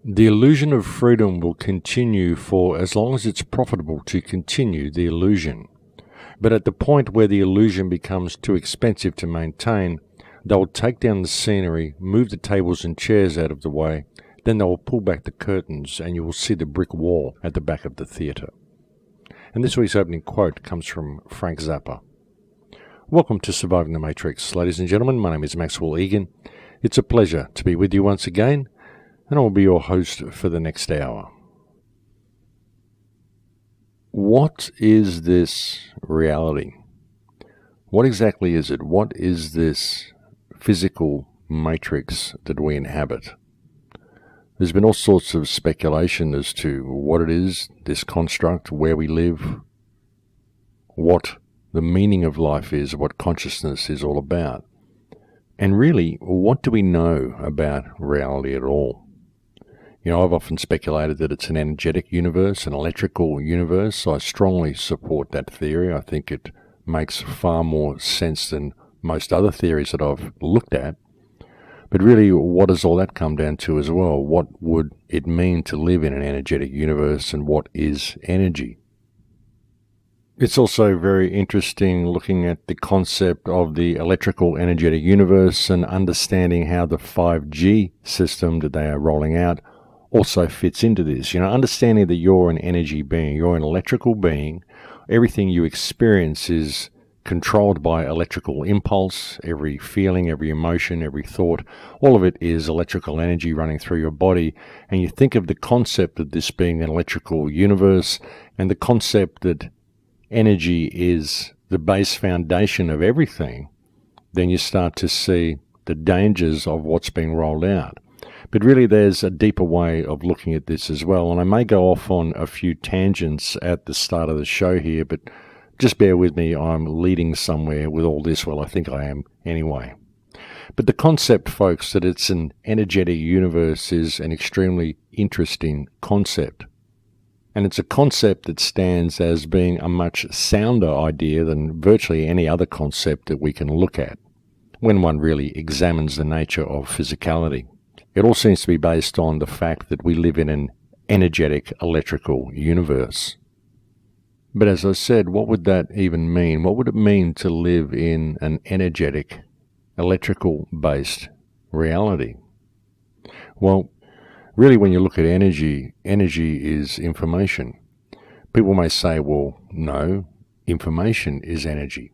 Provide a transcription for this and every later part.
The illusion of freedom will continue for as long as it's profitable to continue the illusion. But at the point where the illusion becomes too expensive to maintain, they will take down the scenery, move the tables and chairs out of the way, then they will pull back the curtains and you will see the brick wall at the back of the theatre. And this week's opening quote comes from Frank Zappa. Welcome to Surviving the Matrix, ladies and gentlemen. My name is Maxwell Egan. It's a pleasure to be with you once again, and I'll be your host for the next hour. What is this reality? What exactly is it? What is this physical matrix that we inhabit? There's been all sorts of speculation as to what it is, this construct, where we live, what the meaning of life is, what consciousness is all about. And really, what do we know about reality at all? You know, I've often speculated that it's an energetic universe, an electrical universe. I strongly support that theory. I think it makes far more sense than most other theories that I've looked at. But really, what does all that come down to as well? What would it mean to live in an energetic universe, and what is energy? It's also very interesting looking at the concept of the electrical energetic universe and understanding how the 5G system that they are rolling out also fits into this. You know, understanding that you're an energy being, you're an electrical being. Everything you experience is controlled by electrical impulse. Every feeling, every emotion, every thought, all of it is electrical energy running through your body. And you think of the concept of this being an electrical universe, and the concept that energy is the base foundation of everything, then you start to see the dangers of what's being rolled out. But really, there's a deeper way of looking at this as well. And I may go off on a few tangents at the start of the show here, but just bear with me. I'm leading somewhere with all this. Well, I think I am anyway. But the concept, folks, that it's an energetic universe is an extremely interesting concept. And it's a concept that stands as being a much sounder idea than virtually any other concept that we can look at when one really examines the nature of physicality. It all seems to be based on the fact that we live in an energetic electrical universe. But as I said, what would that even mean? What would it mean to live in an energetic, electrical-based reality? Well, really, when you look at energy, energy is information. People may say, well, no, information is energy.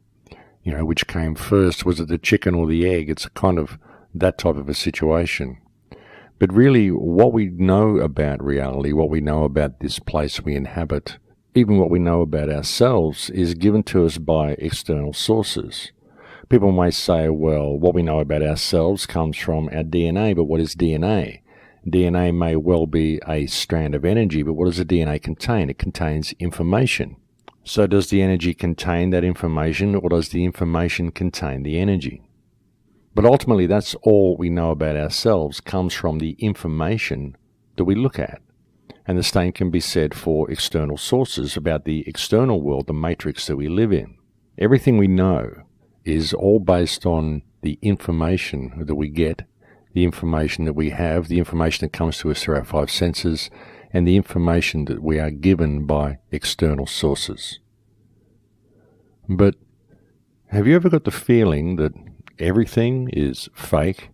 You know, which came first? Was it the chicken or the egg? It's kind of that type of a situation. But really, what we know about reality, what we know about this place we inhabit, even what we know about ourselves, is given to us by external sources. People may say, well, what we know about ourselves comes from our DNA, but what is DNA? DNA may well be a strand of energy, but what does the DNA contain? It contains information. So does the energy contain that information, or does the information contain the energy? But ultimately, that's all we know about ourselves comes from the information that we look at. And the same can be said for external sources about the external world, the matrix that we live in. Everything we know is all based on the information that we get, the information that we have, the information that comes to us through our five senses, and the information that we are given by external sources. But have you ever got the feeling that everything is fake,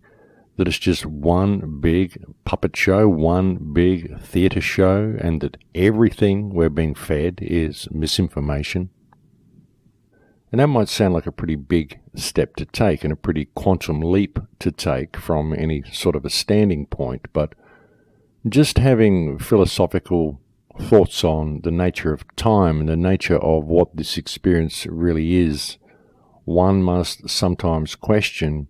that it's just one big puppet show, one big theatre show, and that everything we're being fed is misinformation? And that might sound like a pretty big step to take and a pretty quantum leap to take from any sort of a standing point, but just having philosophical thoughts on the nature of time and the nature of what this experience really is, one must sometimes question,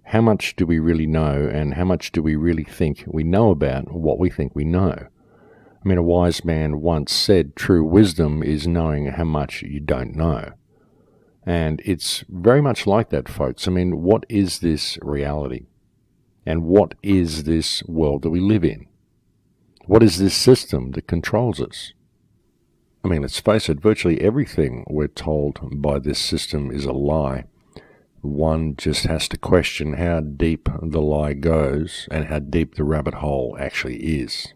how much do we really know, and how much do we really think we know about what we think we know? I mean, a wise man once said, true wisdom is knowing how much you don't know. And it's very much like that, folks. I mean, what is this reality? And what is this world that we live in? What is this system that controls us? I mean, let's face it, virtually everything we're told by this system is a lie. one just has to question how deep the lie goes and how deep the rabbit hole actually is.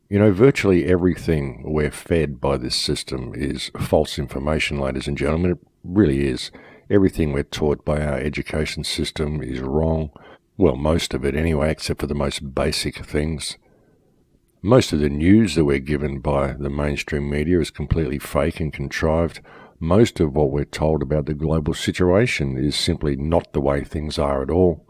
You know, virtually everything we're fed by this system is false information, ladies and gentlemen. It really is. Everything we're taught by our education system is wrong. Well, most of it anyway, except for the most basic things. Most of the news that we're given by the mainstream media is completely fake and contrived. Most of what we're told about the global situation is simply not the way things are at all.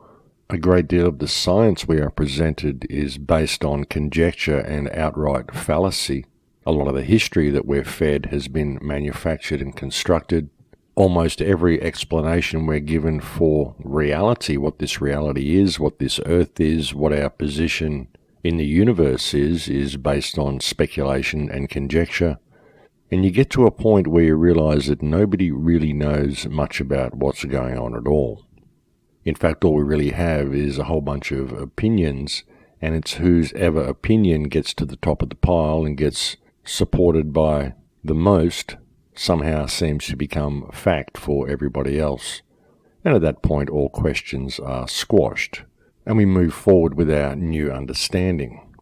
A great deal of the science we are presented is based on conjecture and outright fallacy. A lot of the history that we're fed has been manufactured and constructed. Almost every explanation we're given for reality, what this reality is, what this earth is, what our position in the universe is based on speculation and conjecture. And you get to a point where you realize that nobody really knows much about what's going on at all. In fact, all we really have is a whole bunch of opinions, and it's whose ever opinion gets to the top of the pile and gets supported by the most somehow seems to become fact for everybody else. And at that point, all questions are squashed, and we move forward with our new understanding.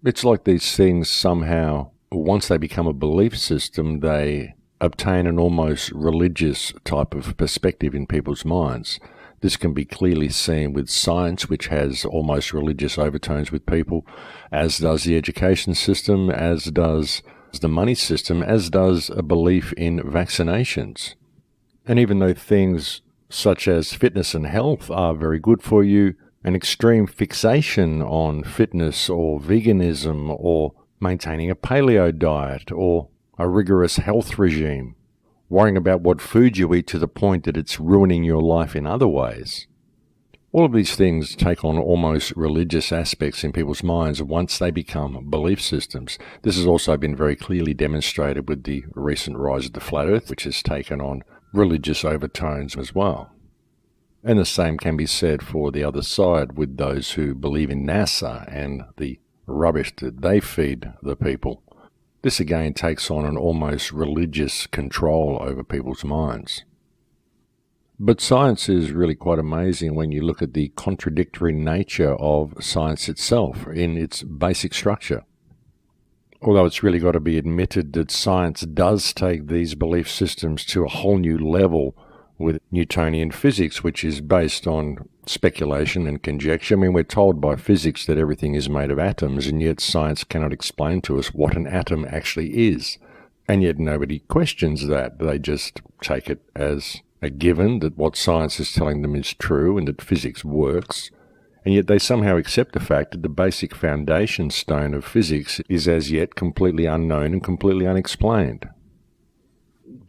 It's like these things somehow, once they become a belief system, they obtain an almost religious type of perspective in people's minds. This can be clearly seen with science, which has almost religious overtones with people, as does the education system, as does the money system, as does a belief in vaccinations. And even though things such as fitness and health are very good for you, an extreme fixation on fitness or veganism or maintaining a paleo diet or a rigorous health regime, worrying about what food you eat to the point that it's ruining your life in other ways. All of these things take on almost religious aspects in people's minds once they become belief systems. This has also been very clearly demonstrated with the recent rise of the flat earth, which has taken on religious overtones as well. And the same can be said for the other side with those who believe in NASA and the rubbish that they feed the people. This again takes on an almost religious control over people's minds. But science is really quite amazing when you look at the contradictory nature of science itself in its basic structure. Although it's really got to be admitted that science does take these belief systems to a whole new level with Newtonian physics, which is based on speculation and conjecture. I mean, we're told by physics that everything is made of atoms, and yet science cannot explain to us what an atom actually is. And yet nobody questions that. They just take it as a given that what science is telling them is true and that physics works. And yet they somehow accept the fact that the basic foundation stone of physics is as yet completely unknown and completely unexplained.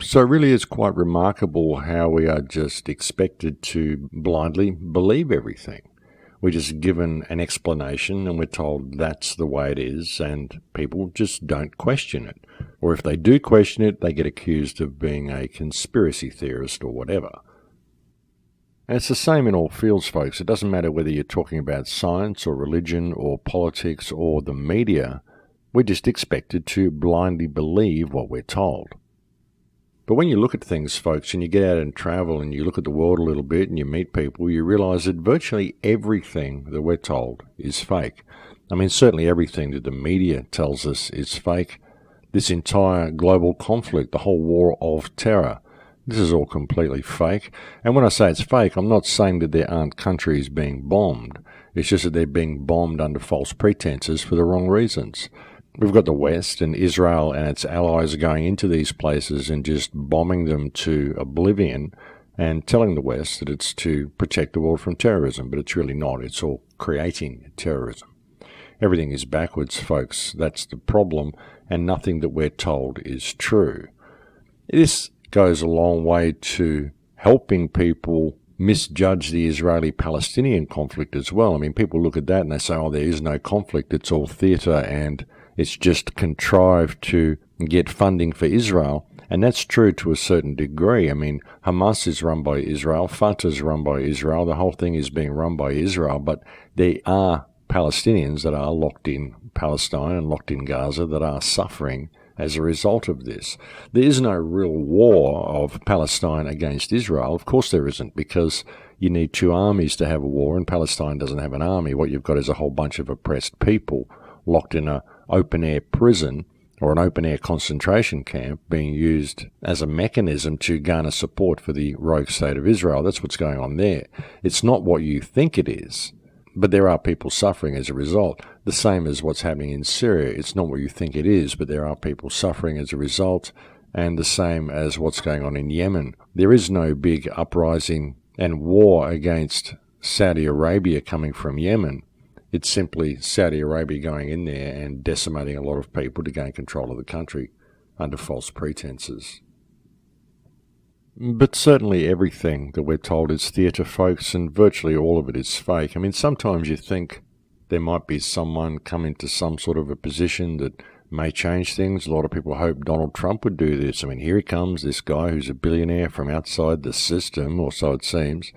So it really is quite remarkable how we are just expected to blindly believe everything. We're just given an explanation and we're told that's the way it is, and people just don't question it. Or if they do question it, they get accused of being a conspiracy theorist or whatever. And it's the same in all fields, folks. It doesn't matter whether you're talking about science or religion or politics or the media. We're just expected to blindly believe what we're told. But when you look at things, folks, and you get out and travel and you look at the world a little bit and you meet people, you realize that virtually everything that we're told is fake. I mean, certainly everything that the media tells us is fake. This entire global conflict, the whole war of terror, this is all completely fake. And when I say it's fake, I'm not saying that there aren't countries being bombed. It's just that they're being bombed under false pretenses for the wrong reasons. We've got the West and Israel and its allies going into these places and just bombing them to oblivion and telling the West that it's to protect the world from terrorism, but it's really not. It's all creating terrorism. Everything is backwards, folks. That's the problem, and nothing that we're told is true. This goes a long way to helping people misjudge the Israeli-Palestinian conflict as well. I mean, people look at that and they say, oh, there is no conflict, it's all theatre and it's just contrived to get funding for Israel. And that's true to a certain degree. I mean, Hamas is run by Israel, Fatah is run by Israel, the whole thing is being run by Israel, but there are Palestinians that are locked in Palestine and locked in Gaza that are suffering as a result of this. There is no real war of Palestine against Israel. Of course there isn't, because you need two armies to have a war, and Palestine doesn't have an army. What you've got is a whole bunch of oppressed people locked in an open-air prison or an open-air concentration camp being used as a mechanism to garner support for the rogue state of Israel. That's what's going on there. It's not what you think it is, but there are people suffering as a result. The same as what's happening in Syria. It's not what you think it is, but there are people suffering as a result, and the same as what's going on in Yemen. There is no big uprising and war against Saudi Arabia coming from Yemen. It's simply Saudi Arabia going in there and decimating a lot of people to gain control of the country under false pretenses. But certainly everything that we're told is theatre, folks, and virtually all of it is fake. I mean, sometimes you think there might be someone come into some sort of a position that may change things. A lot of people hope Donald Trump would do this. I mean, here he comes, this guy who's a billionaire from outside the system, or so it seems.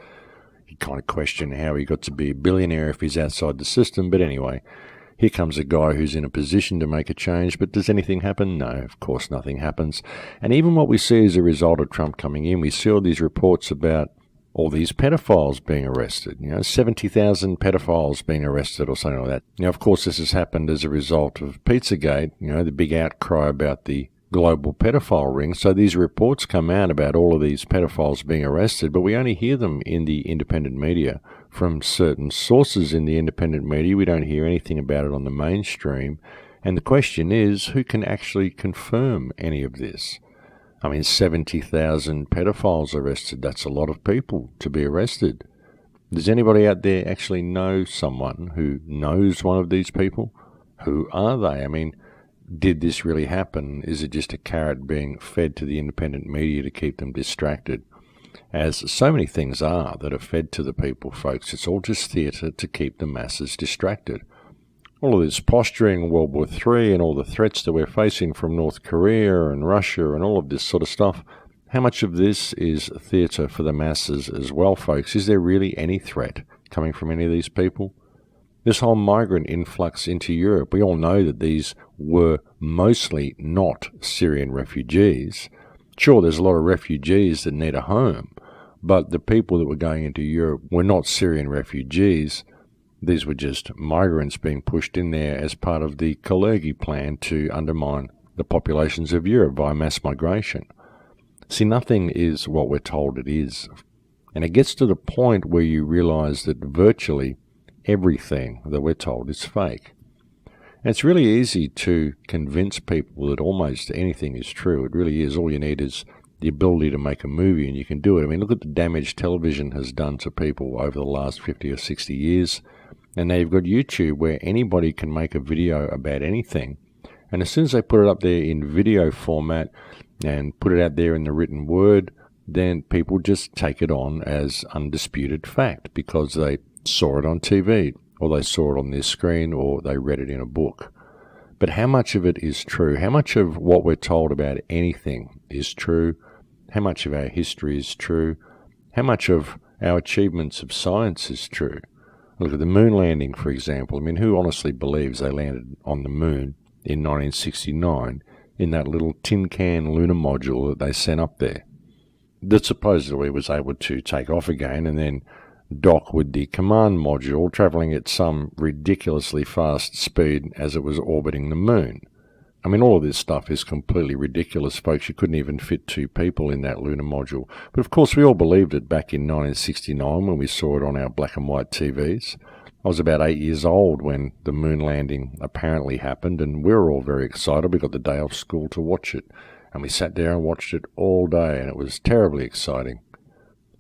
You kind of question how he got to be a billionaire if he's outside the system, but anyway, here comes a guy who's in a position to make a change. But does anything happen? No, of course nothing happens. And even what we see as a result of Trump coming in, we see all these reports about all these pedophiles being arrested, 70,000 pedophiles being arrested or something like that. Now, of course, this has happened as a result of Pizzagate, the big outcry about the global pedophile ring. So these reports come out about all of these pedophiles being arrested, but we only hear them in the independent media from certain sources in the independent media. We don't hear anything about it on the mainstream. And the question is, who can actually confirm any of this? I mean, 70,000 pedophiles arrested, that's a lot of people to be arrested. Does anybody out there actually know someone who knows one of these people? Who are they? I mean, did this really happen? Is it just a carrot being fed to the independent media to keep them distracted? As so many things are that are fed to the people, folks, it's all just theatre to keep the masses distracted. All of this posturing, World War III, and all the threats that we're facing from North Korea and Russia and all of this sort of stuff, how much of this is theatre for the masses as well, folks? Is there really any threat coming from any of these people? This whole migrant influx into Europe, we all know that these were mostly not Syrian refugees. Sure, there's a lot of refugees that need a home, but the people that were going into Europe were not Syrian refugees. These were just migrants being pushed in there as part of the Kalergi plan to undermine the populations of Europe via mass migration. See, nothing is what we're told it is. And it gets to the point where you realize that virtually everything that we're told is fake. And it's really easy to convince people that almost anything is true. It really is. All you need is the ability to make a movie, and you can do it. I mean, look at the damage television has done to people over the last 50 or 60 years. And now you've got YouTube, where anybody can make a video about anything. And as soon as they put it up there in video format and put it out there in the written word, then people just take it on as undisputed fact because they saw it on TV, or they saw it on their screen, or they read it in a book. But how much of it is true? How much of what we're told about anything is true? How much of our history is true? How much of our achievements of science is true? Look at the moon landing, for example. I mean, who honestly believes they landed on the moon in 1969 in that little tin can lunar module that they sent up there, that supposedly was able to take off again and then dock with the command module, travelling at some ridiculously fast speed as it was orbiting the moon? I mean, all of this stuff is completely ridiculous, folks. You couldn't even fit two people in that lunar module. But of course, we all believed it back in 1969 when we saw it on our black and white TVs. I was about 8 years old when the moon landing apparently happened, and we were all very excited. We got the day off school to watch it, and we sat there and watched it all day, and it was terribly exciting.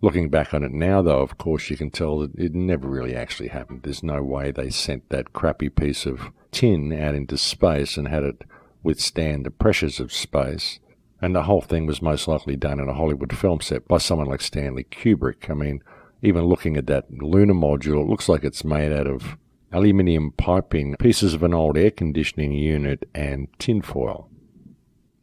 Looking back on it now, though, of course, you can tell that it never really actually happened. There's no way they sent that crappy piece of tin out into space and had it withstand the pressures of space. And the whole thing was most likely done in a Hollywood film set by someone like Stanley Kubrick. I mean, even looking at that lunar module, it looks like it's made out of aluminium piping, pieces of an old air conditioning unit, and tinfoil.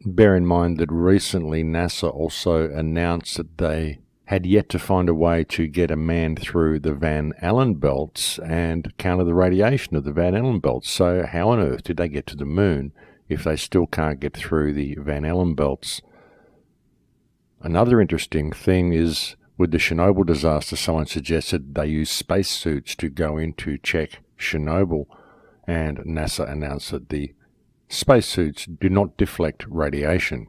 Bear in mind that recently NASA also announced that they had yet to find a way to get a man through the Van Allen belts and counter the radiation of the Van Allen belts. So how on earth did they get to the moon if they still can't get through the Van Allen belts. Another interesting thing is, with the Chernobyl disaster, someone suggested they use spacesuits to go in to check Chernobyl, and NASA announced that the spacesuits do not deflect radiation.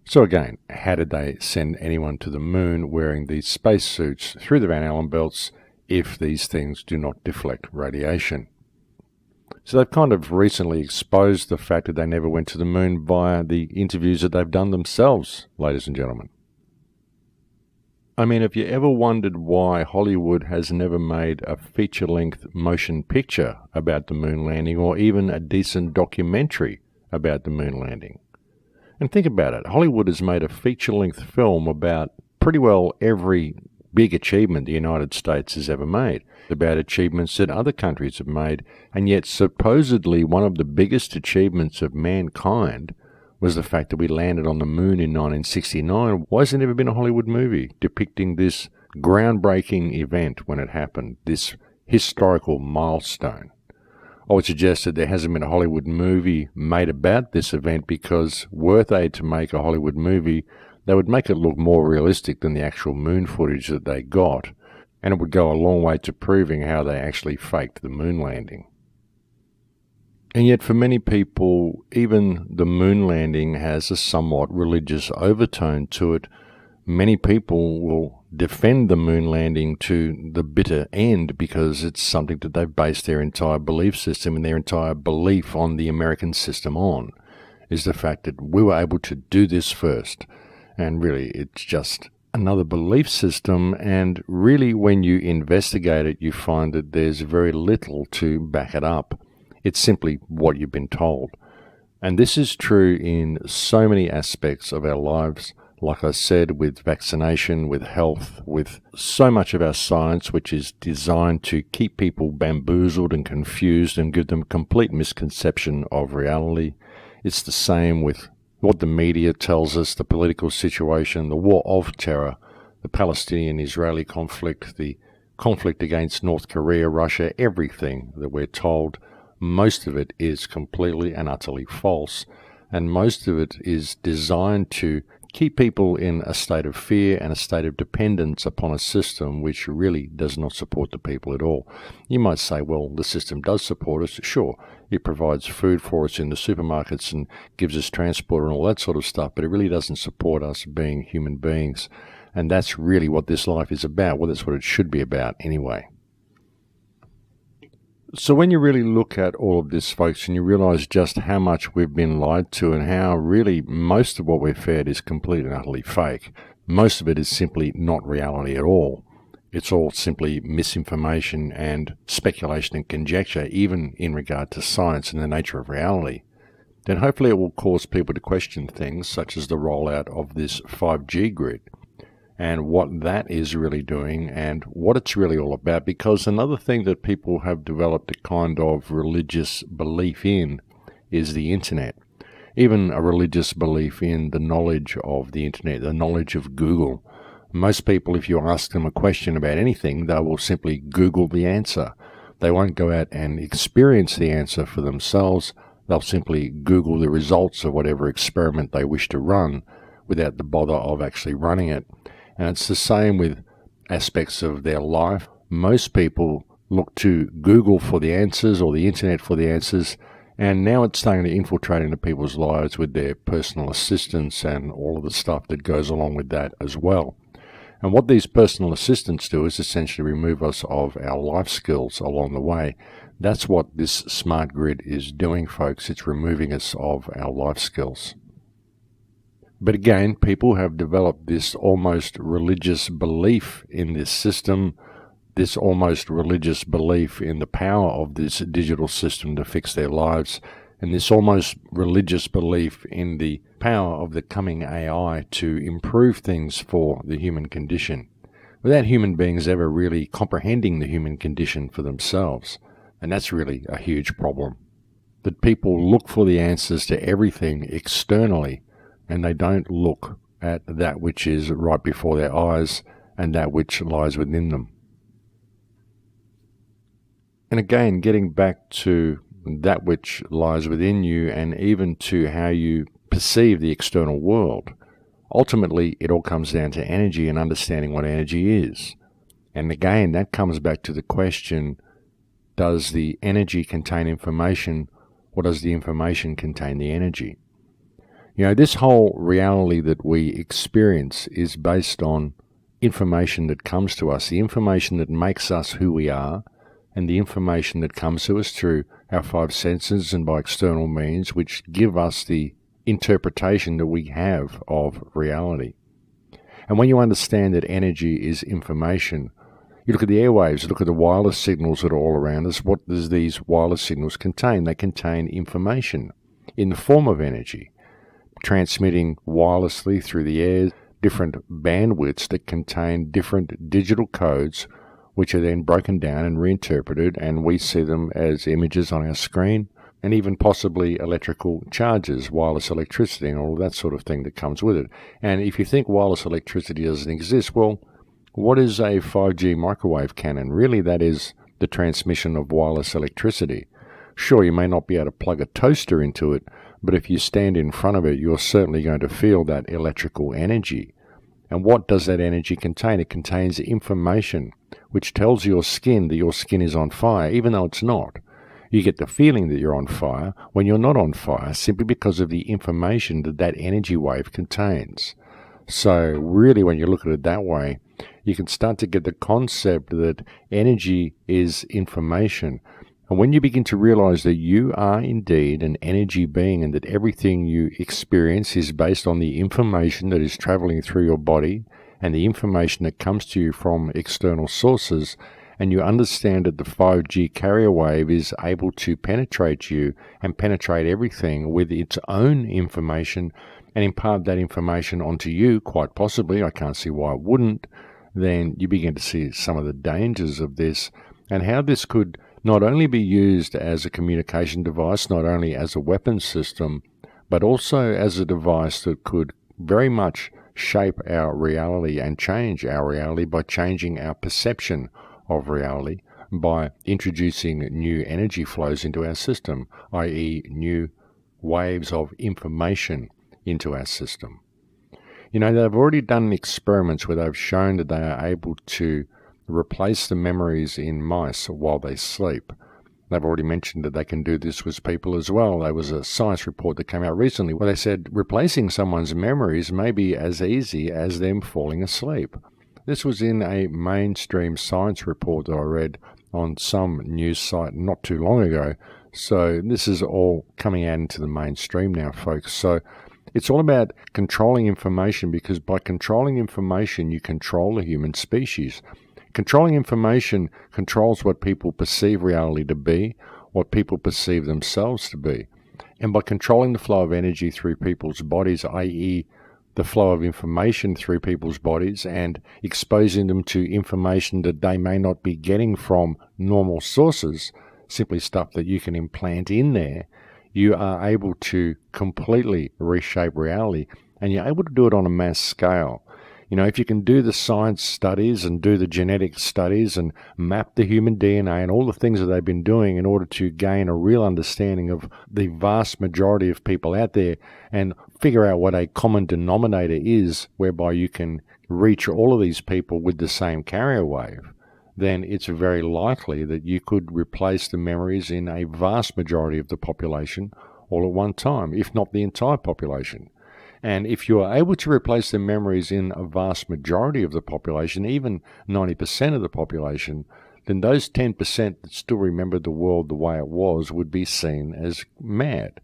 So again, how did they send anyone to the moon wearing these spacesuits through the Van Allen belts if these things do not deflect radiation? So they've kind of recently exposed the fact that they never went to the moon via the interviews that they've done themselves, ladies and gentlemen. I mean, have you ever wondered why Hollywood has never made a feature-length motion picture about the moon landing, or even a decent documentary about the moon landing? And think about it. Hollywood has made a feature-length film about pretty well every big achievement the United States has ever made, about achievements that other countries have made, and yet supposedly one of the biggest achievements of mankind was the fact that we landed on the moon in 1969. Why has there never been a Hollywood movie depicting this groundbreaking event when it happened, this historical milestone? I would suggest that there hasn't been a Hollywood movie made about this event because were they to make a Hollywood movie, they would make it look more realistic than the actual moon footage that they got, and it would go a long way to proving how they actually faked the moon landing. And yet for many people, even the moon landing has a somewhat religious overtone to it. Many people will defend the moon landing to the bitter end because it's something that they've based their entire belief system and their entire belief on the American system on, is the fact that we were able to do this first. And really, it's just another belief system, and really when you investigate it, you find that there's very little to back it up. It's simply what you've been told. And this is true in so many aspects of our lives. Like I said, with vaccination, with health, with so much of our science, which is designed to keep people bamboozled and confused and give them a complete misconception of reality. It's the same with what the media tells us, the political situation, the war of terror, the Palestinian-Israeli conflict, the conflict against North Korea, Russia, everything that we're told. Most of it is completely and utterly false, and most of it is designed to keep people in a state of fear and a state of dependence upon a system which really does not support the people at all. You might say, well, the system does support us. Sure, it provides food for us in the supermarkets and gives us transport and all that sort of stuff, but it really doesn't support us being human beings. And that's really what this life is about. Well, that's what it should be about anyway. So when you really look at all of this, folks, and you realize just how much we've been lied to and how really most of what we're fed is completely and utterly fake, most of it is simply not reality at all. It's all simply misinformation and speculation and conjecture, even in regard to science and the nature of reality, then hopefully it will cause people to question things such as the rollout of this 5G grid, and what that is really doing and what it's really all about. Because another thing that people have developed a kind of religious belief in is the internet. Even a religious belief in the knowledge of the internet, the knowledge of Google. Most people, if you ask them a question about anything, they will simply Google the answer. They won't go out and experience the answer for themselves. They'll simply Google the results of whatever experiment they wish to run without the bother of actually running it. And it's the same with aspects of their life. Most people look to Google for the answers or the internet for the answers, and now it's starting to infiltrate into people's lives with their personal assistants and all of the stuff that goes along with that as well. And what these personal assistants do is essentially remove us of our life skills along the way. That's what this smart grid is doing, folks. It's removing us of our life skills. But again, people have developed this almost religious belief in this system, this almost religious belief in the power of this digital system to fix their lives, and this almost religious belief in the power of the coming AI to improve things for the human condition, without human beings ever really comprehending the human condition for themselves. And that's really a huge problem. That people look for the answers to everything externally, and they don't look at that which is right before their eyes and that which lies within them. And again, getting back to that which lies within you, and even to how you perceive the external world. Ultimately, it all comes down to energy and understanding what energy is. And again, that comes back to the question, does the energy contain information, or does the information contain the energy? This whole reality that we experience is based on information that comes to us, the information that makes us who we are, and the information that comes to us through our five senses and by external means, which give us the interpretation that we have of reality. And when you understand that energy is information, you look at the airwaves, look at the wireless signals that are all around us. What does these wireless signals contain? They contain information in the form of energy, transmitting wirelessly through the air, different bandwidths that contain different digital codes, which are then broken down and reinterpreted, and we see them as images on our screen, and even possibly electrical charges, wireless electricity, and all of that sort of thing that comes with it. And if you think wireless electricity doesn't exist, well, what is a 5G microwave cannon? Really, that is the transmission of wireless electricity. Sure, you may not be able to plug a toaster into it, but if you stand in front of it, you're certainly going to feel that electrical energy. And what does that energy contain? It contains information which tells your skin that your skin is on fire, even though it's not. You get the feeling that you're on fire when you're not on fire, simply because of the information that that energy wave contains. So really, when you look at it that way, you can start to get the concept that energy is information. And when you begin to realize that you are indeed an energy being, and that everything you experience is based on the information that is traveling through your body and the information that comes to you from external sources, and you understand that the 5G carrier wave is able to penetrate you and penetrate everything with its own information and impart that information onto you, quite possibly, I can't see why it wouldn't, then you begin to see some of the dangers of this and how this could not only be used as a communication device, not only as a weapon system, but also as a device that could very much shape our reality and change our reality by changing our perception of reality, by introducing new energy flows into our system, i.e. new waves of information into our system. They've already done experiments where they've shown that they are able to replace the memories in mice while they sleep. They've already mentioned that they can do this with people as well. There was a science report that came out recently where they said replacing someone's memories may be as easy as them falling asleep. This was in a mainstream science report that I read on some news site not too long ago. So this is all coming out into the mainstream now, folks. So it's all about controlling information, because by controlling information, you control the human species. Controlling information controls what people perceive reality to be, what people perceive themselves to be. And by controlling the flow of energy through people's bodies, i.e. the flow of information through people's bodies, and exposing them to information that they may not be getting from normal sources, simply stuff that you can implant in there, you are able to completely reshape reality, and you're able to do it on a mass scale. If you can do the science studies and do the genetic studies and map the human DNA and all the things that they've been doing in order to gain a real understanding of the vast majority of people out there and figure out what a common denominator is, whereby you can reach all of these people with the same carrier wave, then it's very likely that you could replace the memories in a vast majority of the population all at one time, if not the entire population. And if you are able to replace the memories in a vast majority of the population, even 90% of the population, then those 10% that still remembered the world the way it was would be seen as mad.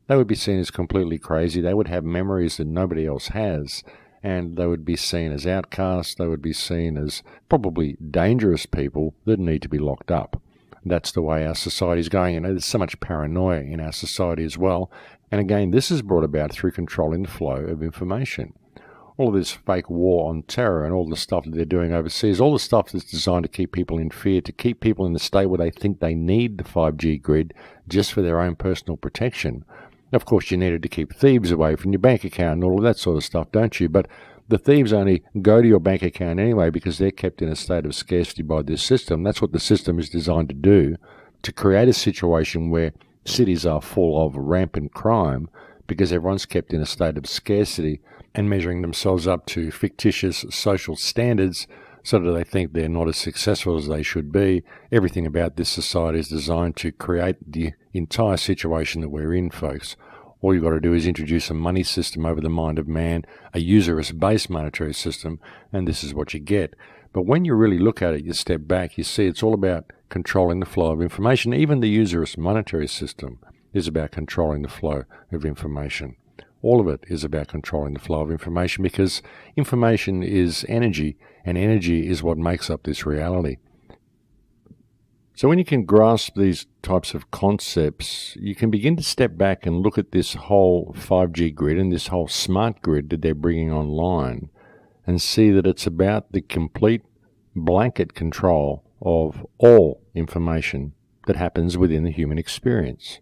They would be seen as completely crazy. They would have memories that nobody else has, and they would be seen as outcasts. They would be seen as probably dangerous people that need to be locked up. That's the way our society is going. There's so much paranoia in our society as well. And again, this is brought about through controlling the flow of information. All of this fake war on terror and all the stuff that they're doing overseas, all the stuff that's designed to keep people in fear, to keep people in the state where they think they need the 5G grid just for their own personal protection. Of course, you needed to keep thieves away from your bank account and all of that sort of stuff, don't you? But the thieves only go to your bank account anyway because they're kept in a state of scarcity by this system. That's what the system is designed to do, to create a situation where cities are full of rampant crime because everyone's kept in a state of scarcity and measuring themselves up to fictitious social standards so that they think they're not as successful as they should be. Everything about this society is designed to create the entire situation that we're in, folks. All you've got to do is introduce a money system over the mind of man, a usurious-based monetary system, and this is what you get. But when you really look at it, you step back, you see it's all about controlling the flow of information. Even the usurious monetary system is about controlling the flow of information. All of it is about controlling the flow of information because information is energy, and energy is what makes up this reality. So when you can grasp these types of concepts, you can begin to step back and look at this whole 5G grid and this whole smart grid that they're bringing online and see that it's about the complete blanket control of all information that happens within the human experience.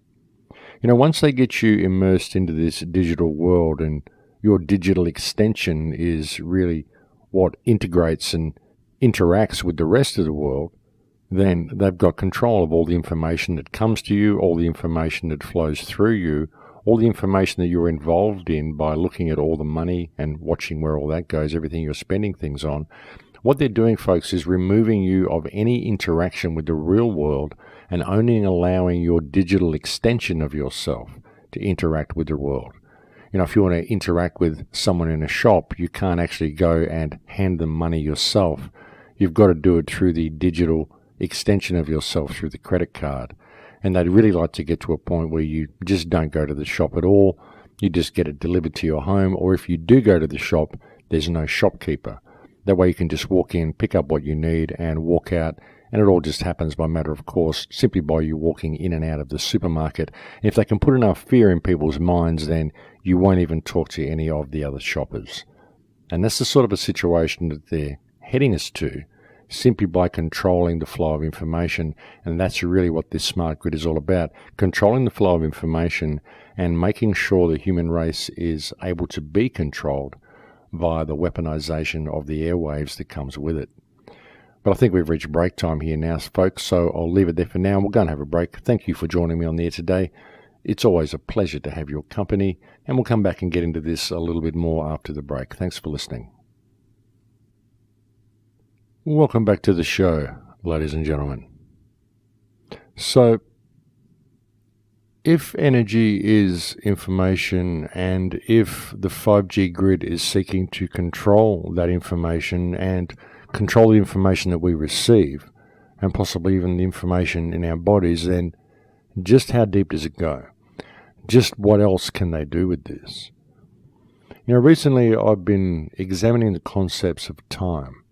You know, once they get you immersed into this digital world and your digital extension is really what integrates and interacts with the rest of the world, then they've got control of all the information that comes to you, all the information that flows through you, all the information that you're involved in by looking at all the money and watching where all that goes, everything you're spending things on. What they're doing, folks, is removing you of any interaction with the real world and only allowing your digital extension of yourself to interact with the world. You know, if you want to interact with someone in a shop, you can't actually go and hand them money yourself. You've got to do it through the digital extension of yourself through the credit card. And they'd really like to get to a point where you just don't go to the shop at all. You just get it delivered to your home. Or if you do go to the shop, there's no shopkeeper. That way you can just walk in, pick up what you need and walk out. And it all just happens by matter of course, simply by you walking in and out of the supermarket. And if they can put enough fear in people's minds, then you won't even talk to any of the other shoppers. And that's the sort of a situation that they're heading us to, simply by controlling the flow of information. And that's really what this smart grid is all about, controlling the flow of information and making sure the human race is able to be controlled via the weaponization of the airwaves that comes with it. But I think we've reached break time here now, folks, so I'll leave it there for now. We're going to have a break. Thank you for joining me on the air today. It's always a pleasure to have your company, and we'll come back and get into this a little bit more after the break. Thanks for listening. Welcome back to the show, ladies and gentlemen. So, if energy is information and if the 5G grid is seeking to control that information and control the information that we receive and possibly even the information in our bodies, then just how deep does it go? Just what else can they do with this? You know, recently I've been examining the concepts of time.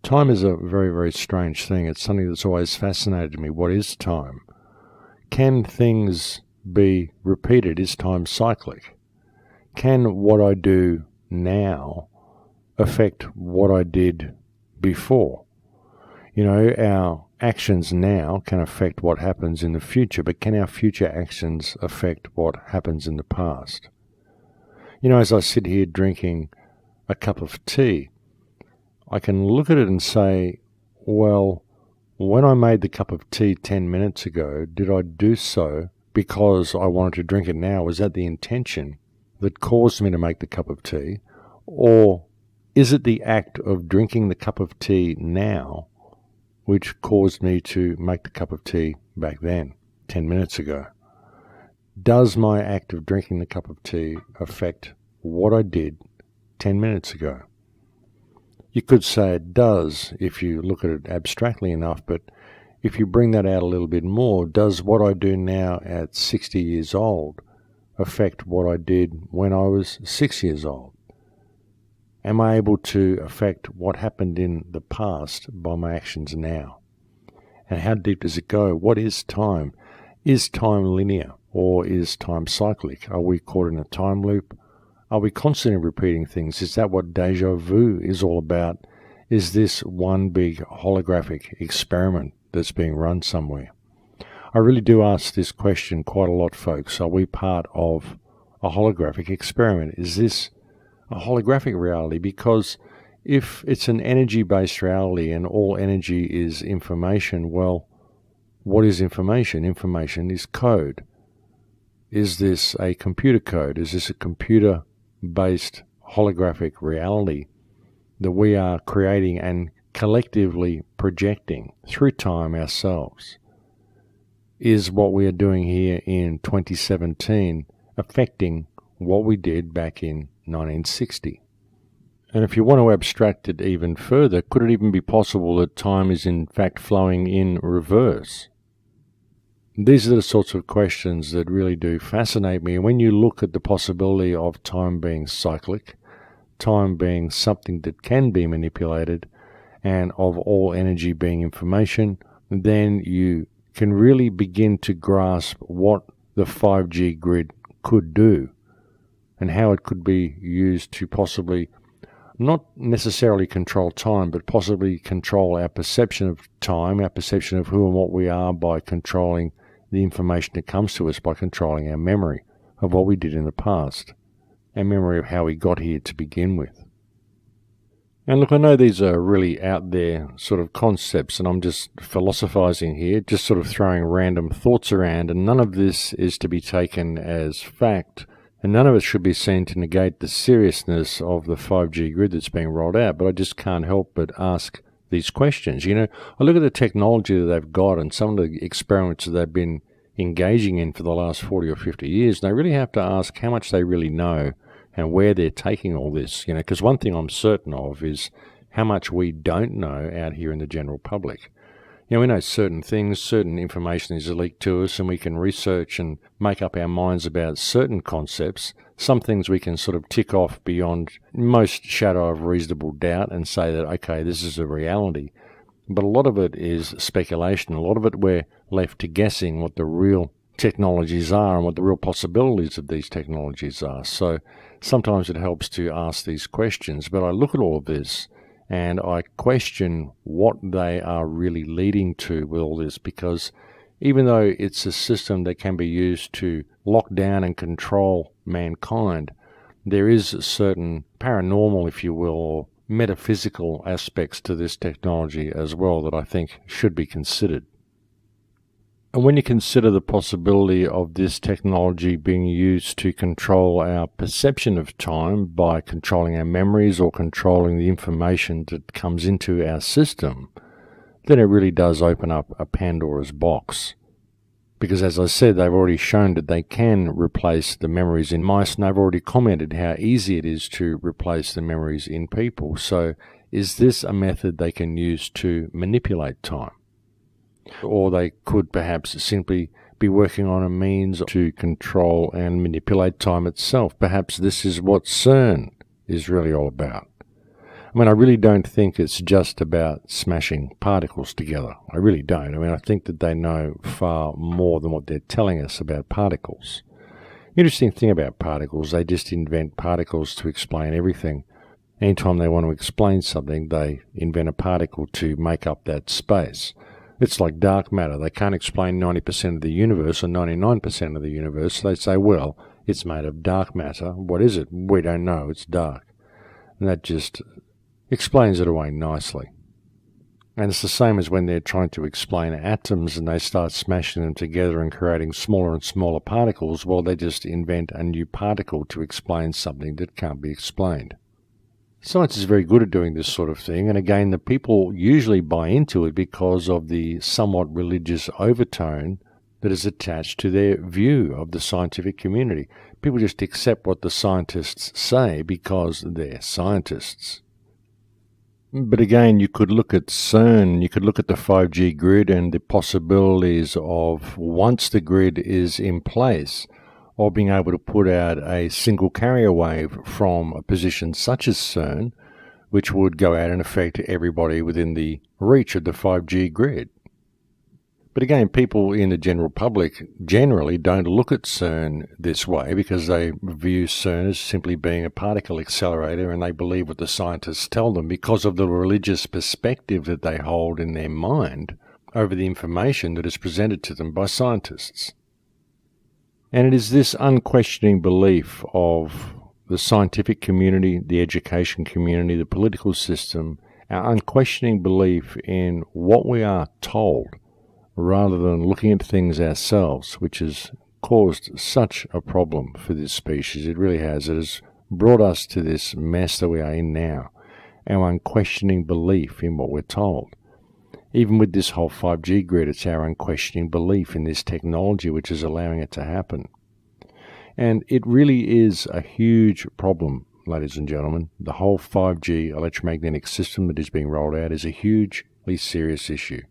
Time is a very, very strange thing. It's something that's always fascinated me. What is time? Can things be repeated? Is time cyclic? Can what I do now affect what I did before? You know, our actions now can affect what happens in the future, but can our future actions affect what happens in the past? You know, as I sit here drinking a cup of tea, I can look at it and say, well, when I made the cup of tea 10 minutes ago, did I do so because I wanted to drink it now? Was that the intention that caused me to make the cup of tea? Or is it the act of drinking the cup of tea now which caused me to make the cup of tea back then, 10 minutes ago? Does my act of drinking the cup of tea affect what I did 10 minutes ago? You could say it does if you look at it abstractly enough, but if you bring that out a little bit more, does what I do now at 60 years old affect what I did when I was 6 years old? Am I able to affect what happened in the past by my actions now? And how deep does it go? What is time? Is time linear or is time cyclic? Are we caught in a time loop? Are we constantly repeating things? Is that what deja vu is all about? Is this one big holographic experiment that's being run somewhere? I really do ask this question quite a lot, folks. Are we part of a holographic experiment? Is this a holographic reality? Because if it's an energy-based reality and all energy is information, well, What is information? Information is code. Is this a computer code? Is this a computer-based holographic reality that we are creating and collectively projecting through time ourselves? Is what we are doing here in 2017 affecting what we did back in 1960? And if you want to abstract it even further, could it even be possible that time is in fact flowing in reverse? These are the sorts of questions that really do fascinate me. And when you look at the possibility of time being cyclic, time being something that can be manipulated, and of all energy being information, then you can really begin to grasp what the 5G grid could do and how it could be used to possibly not necessarily control time, but possibly control our perception of time, our perception of who and what we are by controlling the information that comes to us, by controlling our memory of what we did in the past, our memory of how we got here to begin with. And look, I know these are really out there sort of concepts, and I'm just philosophizing here, just sort of throwing random thoughts around, and none of this is to be taken as fact, and none of it should be seen to negate the seriousness of the 5G grid that's being rolled out, but I just can't help but ask these questions. You know, I look at the technology that they've got and some of the experiments that they've been engaging in for the last 40 or 50 years, and I really have to ask how much they really know and where they're taking all this, you know, because one thing I'm certain of is how much we don't know out here in the general public. You know, we know certain things, certain information is leaked to us, and we can research and make up our minds about certain concepts. Some things we can sort of tick off beyond most shadow of reasonable doubt and say that, okay, this is a reality. But a lot of it is speculation. A lot of it we're left to guessing what the real technologies are and what the real possibilities of these technologies are. So sometimes it helps to ask these questions. But I look at all of this and I question what they are really leading to with all this, because even though it's a system that can be used to lock down and control mankind, there is a certain paranormal, if you will, or metaphysical aspects to this technology as well that I think should be considered. And when you consider the possibility of this technology being used to control our perception of time by controlling our memories or controlling the information that comes into our system, then it really does open up a Pandora's box. Because as I said, they've already shown that they can replace the memories in mice, and they've already commented how easy it is to replace the memories in people. So is this a method they can use to manipulate time? Or they could perhaps simply be working on a means to control and manipulate time itself. Perhaps this is what CERN is really all about. I mean, I really don't think it's just about smashing particles together. I really don't. I mean, I think that they know far more than what they're telling us about particles. Interesting thing about particles, they just invent particles to explain everything. Anytime they want to explain something, they invent a particle to make up that space. It's like dark matter. They can't explain 90% of the universe or 99% of the universe. They say, well, it's made of dark matter. What is it? We don't know. It's dark. And that just explains it away nicely. And it's the same as when they're trying to explain atoms and they start smashing them together and creating smaller and smaller particles. Well, they just invent a new particle to explain something that can't be explained. Science is very good at doing this sort of thing, and again, the people usually buy into it because of the somewhat religious overtone that is attached to their view of the scientific community. People just accept what the scientists say because they're scientists. But again, you could look at CERN, you could look at the 5G grid and the possibilities of, once the grid is in place, or being able to put out a single carrier wave from a position such as CERN, which would go out and affect everybody within the reach of the 5G grid. But again, people in the general public generally don't look at CERN this way because they view CERN as simply being a particle accelerator, and they believe what the scientists tell them because of the religious perspective that they hold in their mind over the information that is presented to them by scientists. And it is this unquestioning belief of the scientific community, the education community, the political system, our unquestioning belief in what we are told rather than looking at things ourselves, which has caused such a problem for this species. It really has. It has brought us to this mess that we are in now, our unquestioning belief in what we're told. Even with this whole 5G grid, it's our unquestioning belief in this technology which is allowing it to happen. And it really is a huge problem, ladies and gentlemen. The whole 5G electromagnetic system that is being rolled out is a hugely serious issue.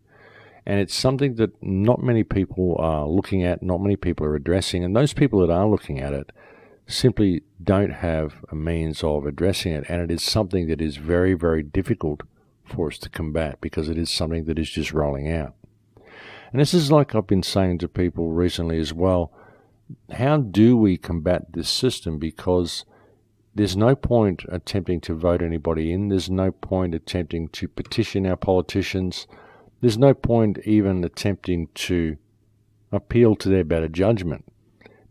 And it's something that not many people are looking at, not many people are addressing, and those people that are looking at it simply don't have a means of addressing it. And it is something that is very, very difficult for us to combat because it is something that is just rolling out. And this is like I've been saying to people recently as well. How do we combat this system? Because there's no point attempting to vote anybody in. There's no point attempting to petition our politicians. There's no point even attempting to appeal to their better judgment,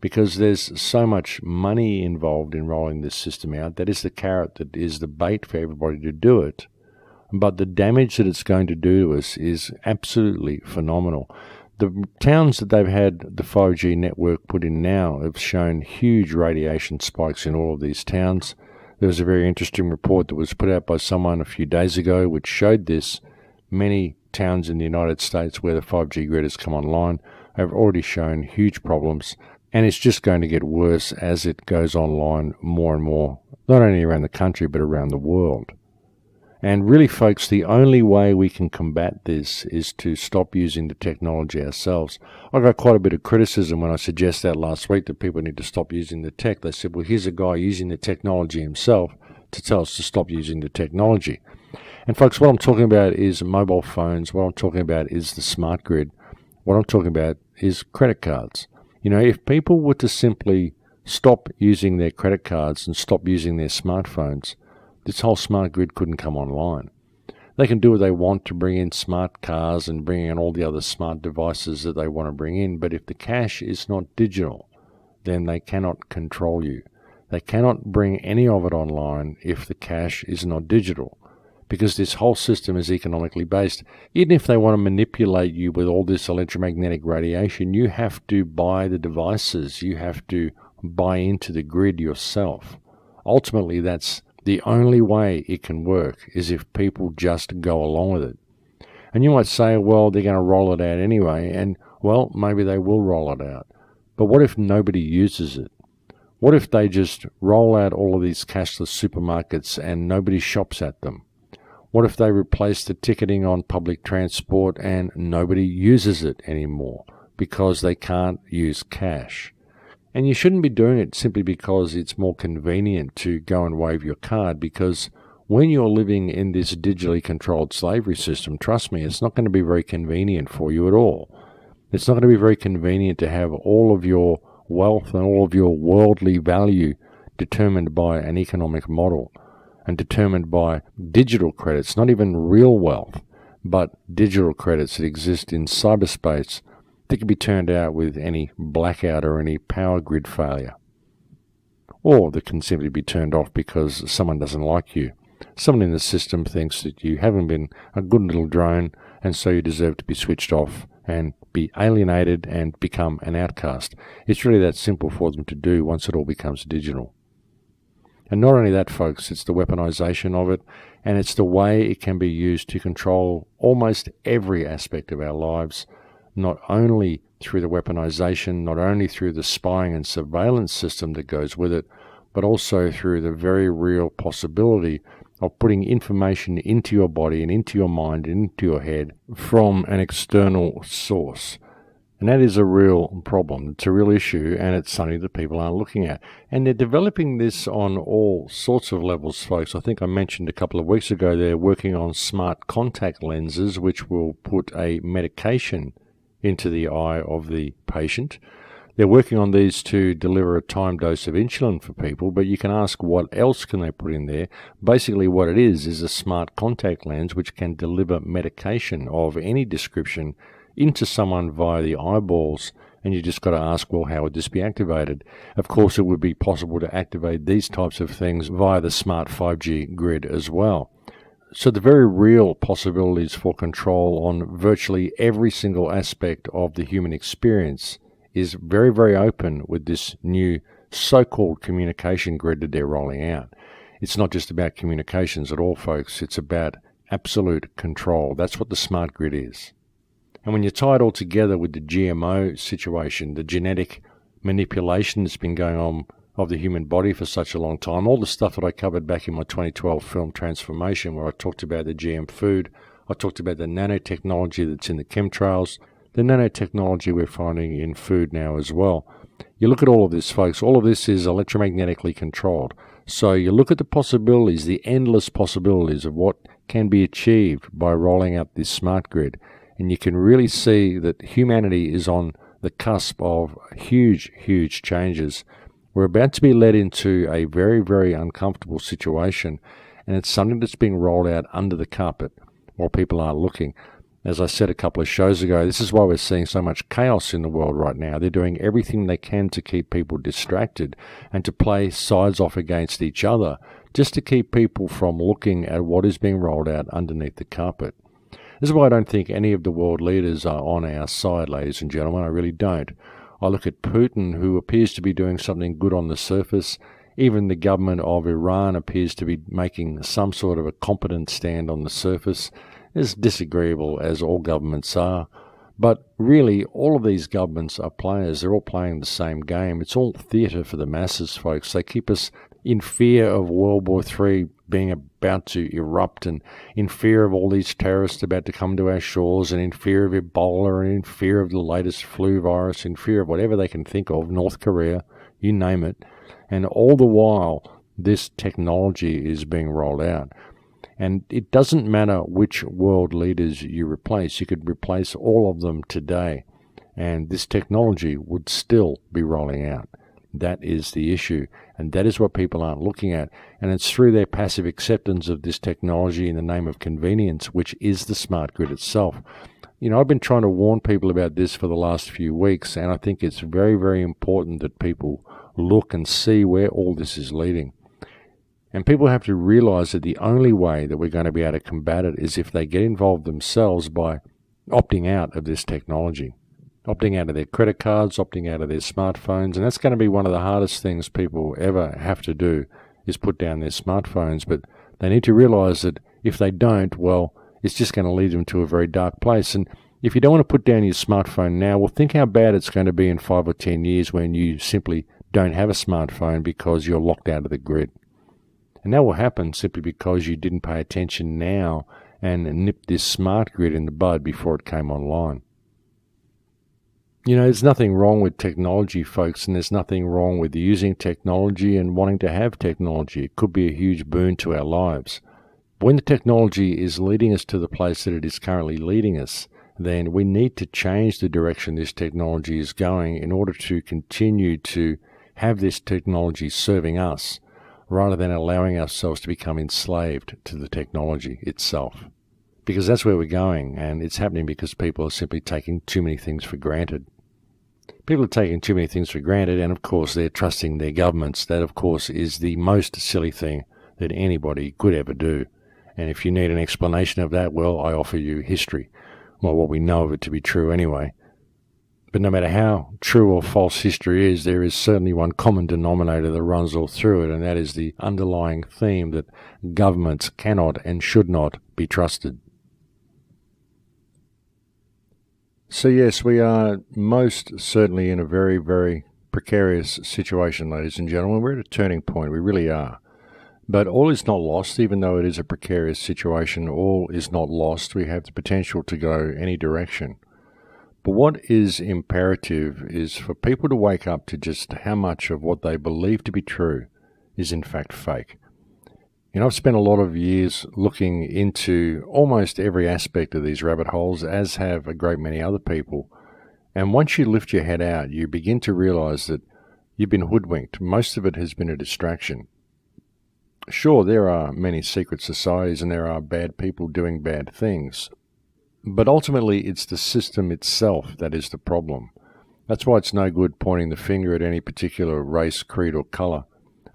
because there's so much money involved in rolling this system out. That is the carrot, that is the bait for everybody to do it. But the damage that it's going to do to us is absolutely phenomenal. The towns that they've had the 5G network put in now have shown huge radiation spikes in all of these towns. There was a very interesting report that was put out by someone a few days ago which showed this. Many towns in the United States where the 5G grid has come online have already shown huge problems, and it's just going to get worse as it goes online more and more, not only around the country but around the world. And really, folks, the only way we can combat this is to stop using the technology ourselves. I got quite a bit of criticism when I suggested that last week that people need to stop using the tech. They said, well, here's a guy using the technology himself to tell us to stop using the technology. And folks, what I'm talking about is mobile phones. What I'm talking about is the smart grid. What I'm talking about is credit cards. You know, if people were to simply stop using their credit cards and stop using their smartphones, this whole smart grid couldn't come online. They can do what they want to bring in smart cars and bring in all the other smart devices that they want to bring in, but if the cash is not digital, then they cannot control you. They cannot bring any of it online if the cash is not digital, because this whole system is economically based. Even if they want to manipulate you with all this electromagnetic radiation, you have to buy the devices. You have to buy into the grid yourself. Ultimately, that's the only way it can work, is if people just go along with it. And you might say, well, they're going to roll it out anyway, and, well, maybe they will roll it out. But what if nobody uses it? What if they just roll out all of these cashless supermarkets and nobody shops at them? What if they replace the ticketing on public transport and nobody uses it anymore because they can't use cash? And you shouldn't be doing it simply because it's more convenient to go and wave your card, because when you're living in this digitally controlled slavery system, trust me, it's not going to be very convenient for you at all. It's not going to be very convenient to have all of your wealth and all of your worldly value determined by an economic model and determined by digital credits, not even real wealth, but digital credits that exist in cyberspace that can be turned out with any blackout or any power grid failure. Or that can simply be turned off because someone doesn't like you. Someone in the system thinks that you haven't been a good little drone, and so you deserve to be switched off and be alienated and become an outcast. It's really that simple for them to do once it all becomes digital. And not only that, folks, it's the weaponization of it, and it's the way it can be used to control almost every aspect of our lives, not only through the weaponization, not only through the spying and surveillance system that goes with it, but also through the very real possibility of putting information into your body and into your mind and into your head from an external source. And that is a real problem. It's a real issue, and it's something that people aren't looking at. And they're developing this on all sorts of levels, folks. I think I mentioned a couple of weeks ago they're working on smart contact lenses, which will put a medication into the eye of the patient. They're working on these to deliver a time dose of insulin for people, but you can ask what else can they put in there. Basically what it is a smart contact lens which can deliver medication of any description into someone via the eyeballs, and you just got to ask, well, how would this be activated? Of course, it would be possible to activate these types of things via the smart 5G grid as well. So the very real possibilities for control on virtually every single aspect of the human experience is very, very open with this new so-called communication grid that they're rolling out. It's not just about communications at all, folks. It's about absolute control. That's what the smart grid is. And when you tie it all together with the GMO situation, the genetic manipulation that's been going on of the human body for such a long time, all the stuff that I covered back in my 2012 film Transformation, where I talked about the GM food, I talked about the nanotechnology that's in the chemtrails, the nanotechnology we're finding in food now as well. You look at all of this, folks, all of this is electromagnetically controlled. So you look at the possibilities, the endless possibilities of what can be achieved by rolling out this smart grid, and you can really see that humanity is on the cusp of huge, huge changes. We're about to be led into a very, very uncomfortable situation, and it's something that's being rolled out under the carpet while people aren't looking. As I said a couple of shows ago, this is why we're seeing so much chaos in the world right now. They're doing everything they can to keep people distracted and to play sides off against each other, just to keep people from looking at what is being rolled out underneath the carpet. This is why I don't think any of the world leaders are on our side, ladies and gentlemen. I really don't. I look at Putin, who appears to be doing something good on the surface. Even the government of Iran appears to be making some sort of a competent stand on the surface, as disagreeable as all governments are. But really, all of these governments are players. They're all playing the same game. It's all theatre for the masses, folks. They keep us in fear of World War III being about to erupt, and in fear of all these terrorists about to come to our shores, and in fear of Ebola, and in fear of the latest flu virus, in fear of whatever they can think of, North Korea, you name it. And all the while, this technology is being rolled out. And it doesn't matter which world leaders you replace. You could replace all of them today, and this technology would still be rolling out. That is the issue, and that is what people aren't looking at. And it's through their passive acceptance of this technology in the name of convenience, which is the smart grid itself. You know, I've been trying to warn people about this for the last few weeks, and I think it's very, very important that people look and see where all this is leading. And people have to realize that the only way that we're going to be able to combat it is if they get involved themselves by opting out of this technology, opting out of their credit cards, opting out of their smartphones. And that's going to be one of the hardest things people ever have to do, is put down their smartphones. But they need to realize that if they don't, well, it's just going to lead them to a very dark place. And if you don't want to put down your smartphone now, well, think how bad it's going to be in 5 or 10 years when you simply don't have a smartphone because you're locked out of the grid. And that will happen simply because you didn't pay attention now and nip this smart grid in the bud before it came online. You know, there's nothing wrong with technology, folks, and there's nothing wrong with using technology and wanting to have technology. It could be a huge boon to our lives. But when the technology is leading us to the place that it is currently leading us, then we need to change the direction this technology is going in order to continue to have this technology serving us, rather than allowing ourselves to become enslaved to the technology itself. Because that's where we're going, and it's happening because people are simply taking too many things for granted. People are taking too many things for granted, and of course they're trusting their governments. That, of course, is the most silly thing that anybody could ever do. And if you need an explanation of that, well, I offer you history. Well, what we know of it to be true anyway. But no matter how true or false history is, there is certainly one common denominator that runs all through it, and that is the underlying theme that governments cannot and should not be trusted. So yes, we are most certainly in a very, very precarious situation, ladies and gentlemen. We're at a turning point, we really are. But all is not lost, even though it is a precarious situation. All is not lost. We have the potential to go any direction. But what is imperative is for people to wake up to just how much of what they believe to be true is in fact fake. You know, I've spent a lot of years looking into almost every aspect of these rabbit holes, as have a great many other people. And once you lift your head out, you begin to realize that you've been hoodwinked. Most of it has been a distraction. Sure, there are many secret societies and there are bad people doing bad things. But ultimately, it's the system itself that is the problem. That's why it's no good pointing the finger at any particular race, creed, or colour.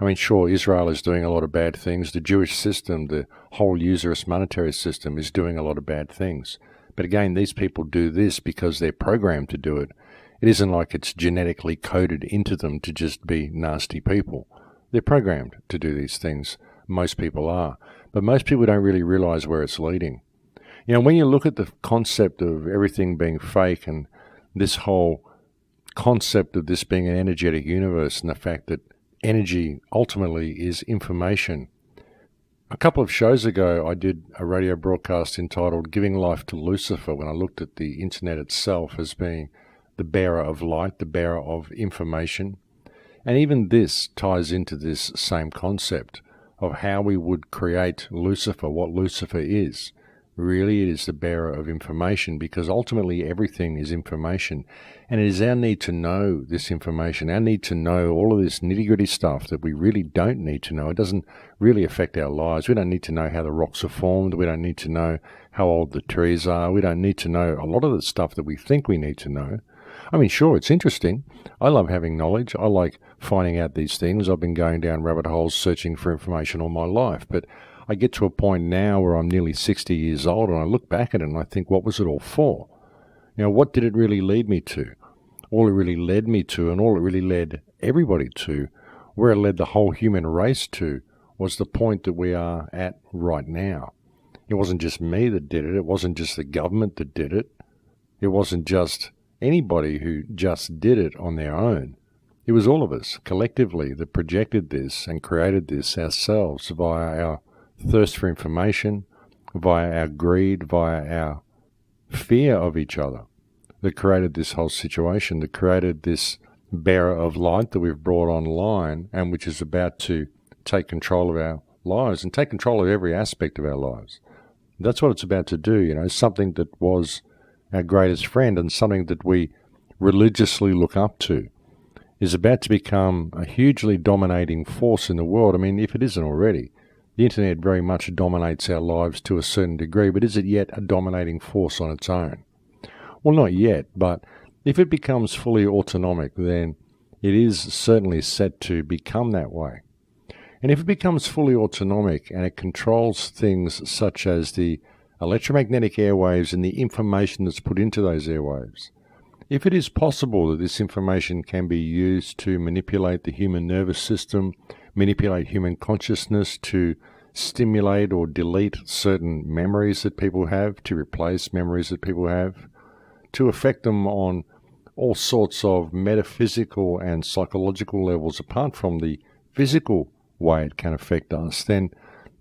I mean, sure, Israel is doing a lot of bad things. The Jewish system, the whole usurous monetary system, is doing a lot of bad things. But again, these people do this because they're programmed to do it. It isn't like it's genetically coded into them to just be nasty people. They're programmed to do these things. Most people are. But most people don't really realize where it's leading. You know, when you look at the concept of everything being fake and this whole concept of this being an energetic universe and the fact that energy ultimately is information. A couple of shows ago, I did a radio broadcast entitled Giving Life to Lucifer, when I looked at the internet itself as being the bearer of light, the bearer of information. And even this ties into this same concept of how we would create Lucifer, what Lucifer is. Really, it is the bearer of information, because ultimately everything is information. And it is our need to know this information, our need to know all of this nitty-gritty stuff that we really don't need to know. It doesn't really affect our lives. We don't need to know how the rocks are formed. We don't need to know how old the trees are. We don't need to know a lot of the stuff that we think we need to know. I mean, sure, it's interesting. I love having knowledge. I like finding out these things. I've been going down rabbit holes searching for information all my life. But I get to a point now where I'm nearly 60 years old and I look back at it and I think, what was it all for? You know, what did it really lead me to? All it really led me to, and all it really led everybody to, where it led the whole human race to, was the point that we are at right now. It wasn't just me that did it. It wasn't just the government that did it. It wasn't just anybody who just did it on their own. It was all of us collectively that projected this and created this ourselves via our thirst for information, via our greed, via our fear of each other, that created this whole situation, that created this bearer of light that we've brought online and which is about to take control of our lives and take control of every aspect of our lives. That's what it's about to do, you know, something that was our greatest friend and something that we religiously look up to is about to become a hugely dominating force in the world. I mean, if it isn't already. The internet very much dominates our lives to a certain degree, but is it yet a dominating force on its own? Well, not yet, but if it becomes fully autonomic, then it is certainly set to become that way. And if it becomes fully autonomic and it controls things such as the electromagnetic airwaves and the information that's put into those airwaves, if it is possible that this information can be used to manipulate the human nervous system, manipulate human consciousness, to stimulate or delete certain memories that people have, to replace memories that people have, to affect them on all sorts of metaphysical and psychological levels apart from the physical way it can affect us, then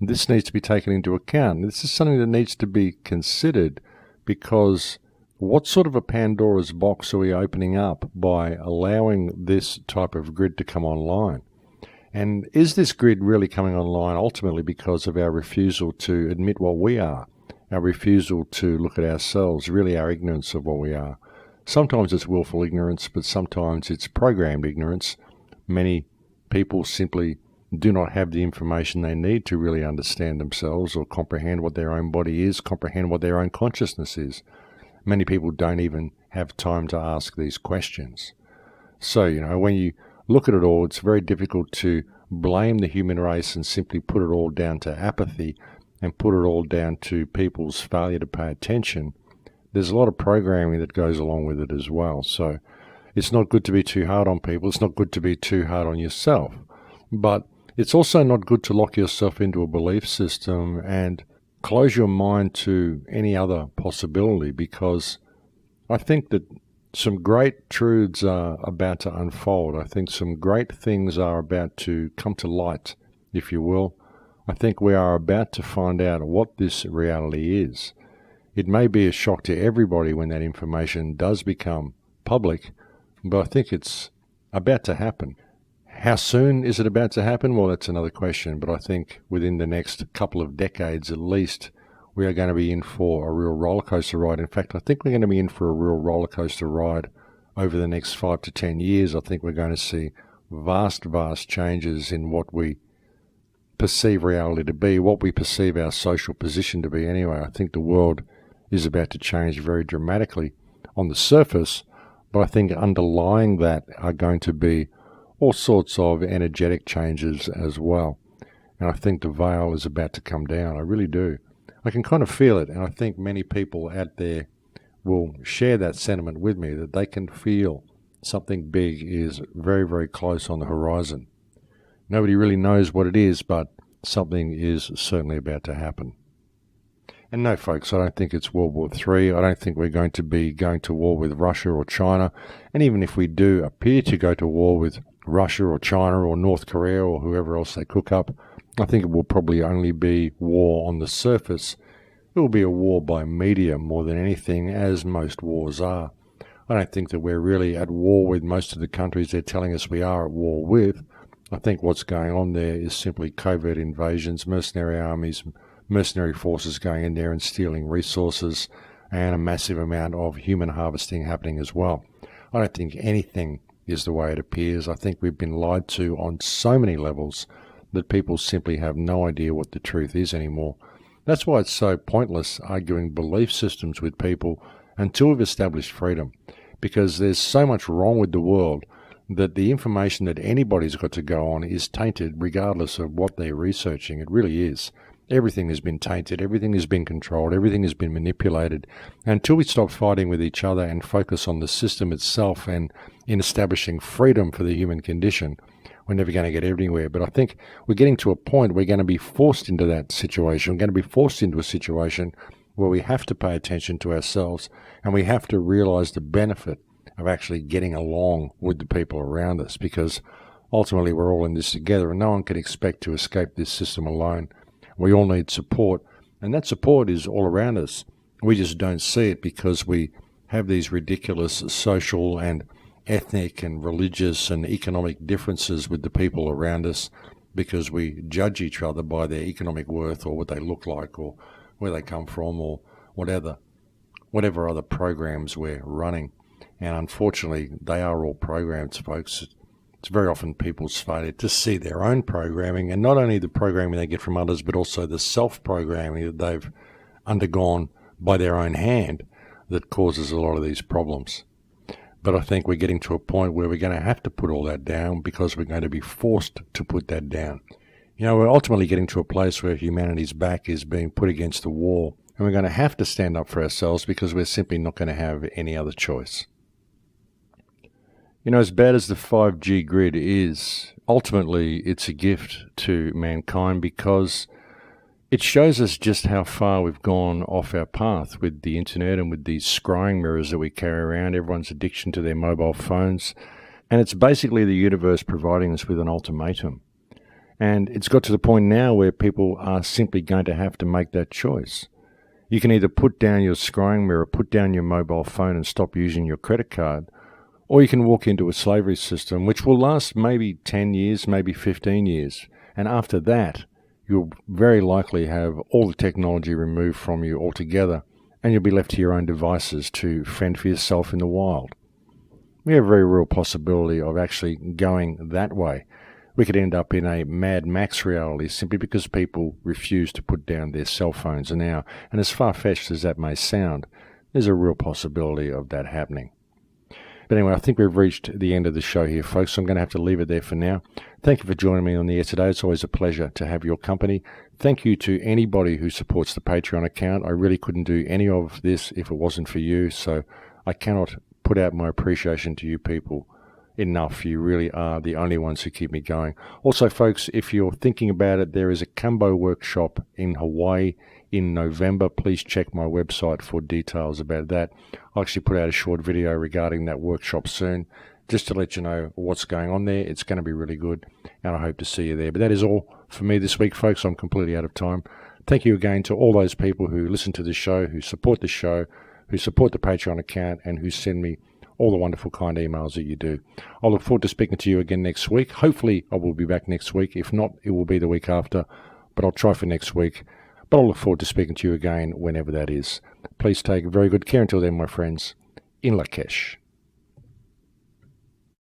this needs to be taken into account. This is something that needs to be considered, because what sort of a Pandora's box are we opening up by allowing this type of grid to come online? And is this grid really coming online ultimately because of our refusal to admit what we are, our refusal to look at ourselves, really our ignorance of what we are? Sometimes it's willful ignorance, but sometimes it's programmed ignorance. Many people simply do not have the information they need to really understand themselves or comprehend what their own body is, comprehend what their own consciousness is. Many people don't even have time to ask these questions. So, you know, when you look at it all, it's very difficult to blame the human race and simply put it all down to apathy and put it all down to people's failure to pay attention. There's a lot of programming that goes along with it as well. So it's not good to be too hard on people. It's not good to be too hard on yourself. But it's also not good to lock yourself into a belief system and close your mind to any other possibility, because I think that some great truths are about to unfold. I think some great things are about to come to light, if you will. I think we are about to find out what this reality is. It may be a shock to everybody when that information does become public, but I think it's about to happen. How soon is it about to happen? Well, that's another question, but I think within the next couple of decades at least, we are going to be in for a real roller coaster ride. In fact, I think we're going to be in for a real roller coaster ride over the next 5 to 10 years. I think we're going to see vast changes in what we perceive reality to be, what we perceive our social position to be anyway. I think the world is about to change very dramatically on the surface, but I think underlying that are going to be all sorts of energetic changes as well. And I think the veil is about to come down. I really do. I can kind of feel it, and I think many people out there will share that sentiment with me, that they can feel something big is very, very close on the horizon. Nobody really knows what it is, but something is certainly about to happen. And no, folks, I don't think it's World War III. I don't think we're going to be going to war with Russia or China. And even if we do appear to go to war with Russia or China or North Korea or whoever else they cook up, I think it will probably only be war on the surface. It will be a war by media more than anything, as most wars are. I don't think that we're really at war with most of the countries they're telling us we are at war with. I think what's going on there is simply covert invasions, mercenary armies, mercenary forces going in there and stealing resources, and a massive amount of human harvesting happening as well. I don't think anything is the way it appears. I think we've been lied to on so many levels that people simply have no idea what the truth is anymore. That's why it's so pointless arguing belief systems with people until we've established freedom, because there's so much wrong with the world that the information that anybody's got to go on is tainted regardless of what they're researching. It really is. Everything has been tainted, everything has been controlled, everything has been manipulated. Until we stop fighting with each other and focus on the system itself and in establishing freedom for the human condition, we're never going to get anywhere. But I think we're getting to a point where we're going to be forced into that situation. We're going to be forced into a situation where we have to pay attention to ourselves and we have to realize the benefit of actually getting along with the people around us, because ultimately we're all in this together and no one can expect to escape this system alone. We all need support, and that support is all around us. We just don't see it because we have these ridiculous social and ethnic and religious and economic differences with the people around us, because we judge each other by their economic worth or what they look like or where they come from or whatever other programs we're running. And unfortunately, they are all programs, folks. It's very often people's failure to see their own programming, and not only the programming they get from others, but also the self-programming that they've undergone by their own hand that causes a lot of these problems. But I think we're getting to a point where we're going to have to put all that down because we're going to be forced to put that down. You know, we're ultimately getting to a place where humanity's back is being put against the wall, and we're going to have to stand up for ourselves because we're simply not going to have any other choice. You know, as bad as the 5G grid is, ultimately it's a gift to mankind because it shows us just how far we've gone off our path with the internet and with these scrying mirrors that we carry around, everyone's addiction to their mobile phones. And it's basically the universe providing us with an ultimatum. And it's got to the point now where people are simply going to have to make that choice. You can either put down your scrying mirror, put down your mobile phone and stop using your credit card, or you can walk into a slavery system which will last maybe 10 years, maybe 15 years. And after that, you'll very likely have all the technology removed from you altogether, and you'll be left to your own devices to fend for yourself in the wild. We have a very real possibility of actually going that way. We could end up in a Mad Max reality simply because people refuse to put down their cell phones now. And as far-fetched as that may sound, there's a real possibility of that happening. But anyway, I think we've reached the end of the show here, folks, so I'm going to have to leave it there for now. Thank you for joining me on the air today. It's always a pleasure to have your company. Thank you to anybody who supports the Patreon account. I really couldn't do any of this if it wasn't for you, so I cannot put out my appreciation to you people enough. You really are the only ones who keep me going. Also, folks, if you're thinking about it, there is a Kambo workshop in Hawaii in November. Please check my website for details about that. I'll actually put out a short video regarding that workshop soon, just to let you know what's going on there. It's going to be really good, and I hope to see you there. But that is all for me this week, folks. I'm completely out of time. Thank you again to all those people who listen to the show, who support the show, who support the Patreon account, and who send me all the wonderful, kind emails that you do. I look forward to speaking to you again next week. Hopefully, I will be back next week. If not, it will be the week after, but I'll try for next week. But I'll look forward to speaking to you again whenever that is. Please take very good care until then, my friends. In Lakesh.